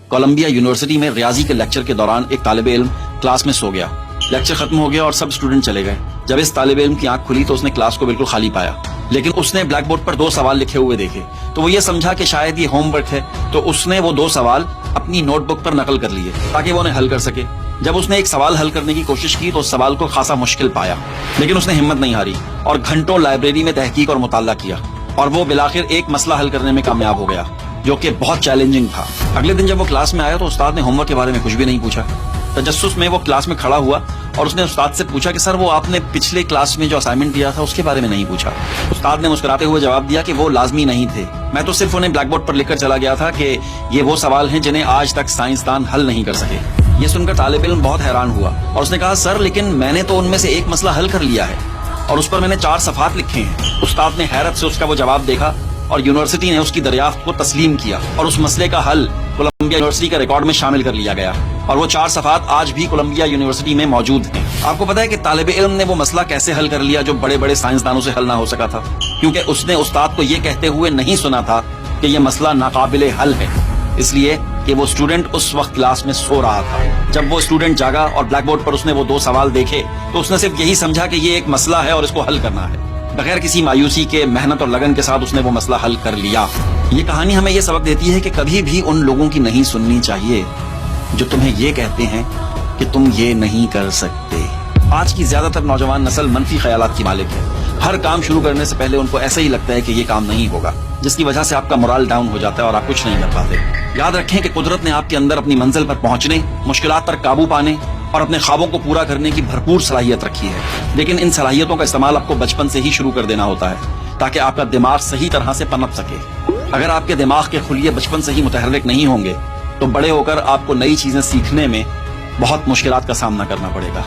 Colombia university میں ریاضی کے لیکچر کے دوران ایک طالب علم کلاس میں سو گیا. لیکچر ختم ہو گیا اور سب اسٹوڈنٹ چلے گئے. جب اس طالب علم کی آنکھ کھلی تو اس نے کلاس کو بالکل خالی پایا, لیکن اس نے بلیک بورڈ پر 2 سوال لکھے ہوئے دیکھے. تو وہ یہ سمجھا کہ شاید یہ ہوم ورک ہے, تو اس نے وہ 2 سوال اپنی نوٹ بک پر نقل کر لیے تاکہ وہ انہیں حل کر سکے. جب اس نے ایک سوال حل کرنے کی کوشش کی تو اس سوال کو خاصا مشکل پایا, لیکن اس نے ہمت نہیں ہاری اور گھنٹوں لائبریری میں تحقیق اور مطالعہ کیا, اور وہ بالآخر ایک مسئلہ حل کرنے میں کامیاب ہو گیا جو کہ بہت چیلنجنگ تھا. اگلے دن جب وہ کلاس میں آیا تو استاد نے ہوم ورک کے بارے میں کچھ بھی نہیں پوچھا. تجسس میں وہ کلاس میں کھڑا ہوا اور اس نے استاد سے پوچھا کہ سر وہ آپ نے پچھلے کلاس میں جو اسائنمنٹ دیا تھا اس کے بارے میں نہیں پوچھا. استاد نے مسکراتے ہوئے جواب دیا کہ وہ لازمی نہیں تھے, میں تو صرف انہیں بلیک بورڈ پر لکھ کر چلا گیا تھا کہ یہ وہ سوال ہیں جنہیں آج تک سائنسدان حل نہیں کر سکے. یہ سن کر طالب علم بہت حیران ہوا اور اس نے کہا سر لیکن میں نے تو ان میں سے ایک مسئلہ حل کر لیا ہے اور اس پر میں نے 4 صفحات لکھے ہیں. استاد نے حیرت سے اس کا وہ جواب دیکھا اور یونیورسٹی نے اس کی دریافت کو تسلیم کیا اور اس مسئلے کا حل کولمبیا یونیورسٹی کے ریکارڈ میں شامل کر لیا گیا, اور وہ 4 صفحات آج بھی کولمبیا یونیورسٹی میں موجود ہیں. آپ کو پتا ہے کہ طالب علم نے وہ مسئلہ کیسے حل کر لیا جو بڑے بڑے سائنسدانوں سے حل نہ ہو سکا تھا؟ کیونکہ اس نے استاد کو یہ کہتے ہوئے نہیں سنا تھا کہ یہ مسئلہ ناقابل حل ہے, اس لیے کہ وہ اسٹوڈنٹ اس وقت کلاس میں سو رہا تھا. جب وہ اسٹوڈنٹ جاگا اور بلیک بورڈ پر اس نے وہ 2 سوال دیکھے تو اس نے صرف یہی سمجھا کہ یہ ایک مسئلہ ہے اور اس کو حل کرنا ہے. بغیر کسی مایوسی کے محنت اور لگن کے ساتھ اس نے وہ مسئلہ حل کر لیا. یہ کہانی ہمیں یہ سبق دیتی ہے کہ کبھی بھی ان لوگوں کی نہیں سننی چاہیے جو تمہیں یہ کہتے ہیں کہ تم یہ نہیں کر سکتے. آج کی زیادہ تر نوجوان نسل منفی خیالات کی مالک ہے. ہر کام شروع کرنے سے پہلے ان کو ایسا ہی لگتا ہے کہ یہ کام نہیں ہوگا, جس کی وجہ سے آپ کا مورال ڈاؤن ہو جاتا ہے اور آپ کچھ نہیں کر پاتے. یاد رکھیں کہ قدرت نے آپ کے اندر اپنی منزل پر پہنچنے, مشکلات پر قابو پانے اور اپنے خوابوں کو پورا کرنے کی بھرپور صلاحیت رکھی ہے, لیکن ان صلاحیتوں کا استعمال آپ کو بچپن سے ہی شروع کر دینا ہوتا ہے تاکہ آپ کا دماغ صحیح طرح سے پنپ سکے. اگر آپ کے دماغ کے خلیے بچپن سے ہی متحرک نہیں ہوں گے تو بڑے ہو کر آپ کو نئی چیزیں سیکھنے میں بہت مشکلات کا سامنا کرنا پڑے گا.